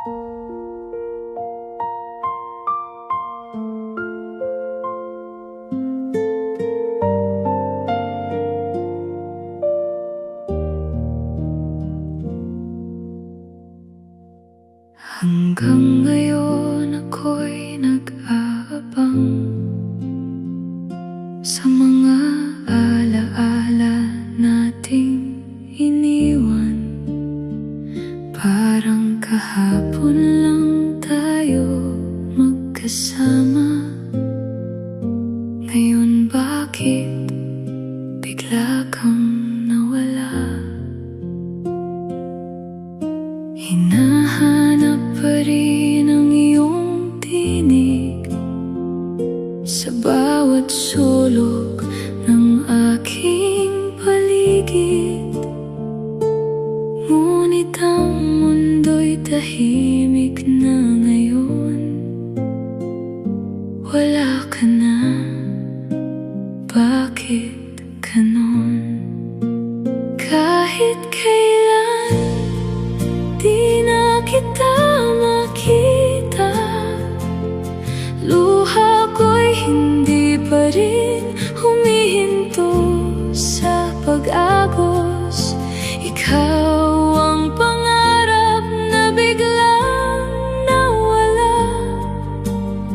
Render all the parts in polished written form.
Hanggang ngayon ako'y nag-aabang sa mga alaala nating iniwan. Parang kahapon lang tayo magkasama. Ngayon bakit bigla kang nawala? Hinahanap pa rin ang iyong tinig sa bawat sulok ng aking paligid. Ngunit ang mundo'y tahimik na ngayon. Wala ka na, bakit ganon? Kahit kailan di na kita makita, luha ko'y hindi pa rin humihinto sa pag-agos. Ikaw ang pangarap na biglang nawala.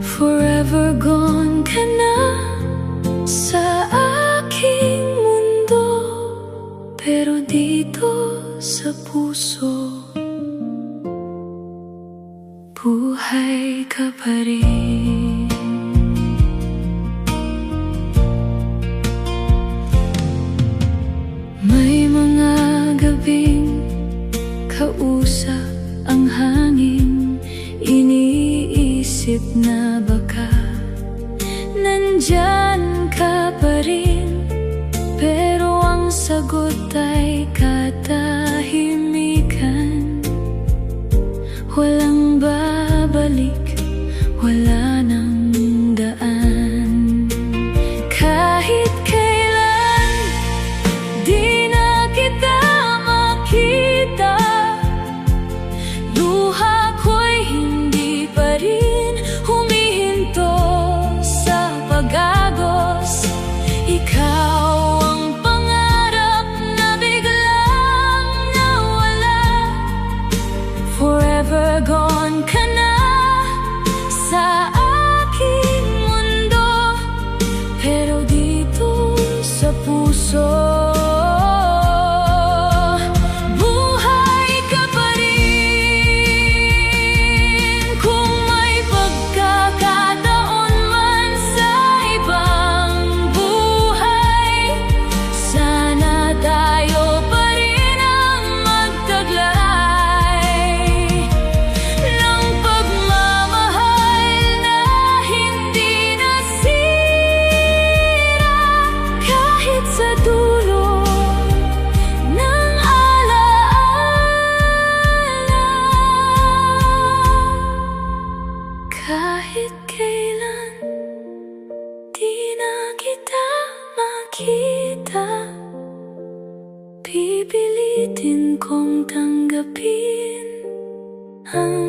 Forever gone ka na sa aking mundo, pero dito sa puso buhay ka pa rin. May mga gabing kausap ang hangin, iniisip na baka nandyan ka pa rin, pero ang sagot ay katahimikan. Walang babalik, wala nang daan. Kahit kailan di na kita makita, luha ko'y hindi pa rin humihinto sa pag-agos. Ikaw ang pangarap na biglang nawala. Forever gone ka na sa aking mundo, pero dito sa puso buhay ka pa rin. Kung may pagkakataon man sa ibang buhay, sana tayo pa rin ang magtaglay ng pagmamahal na hindi nasira. Kahit sa dulo ng alaala, kahit kailan di na kita makita, pipilitin kong tanggapin ang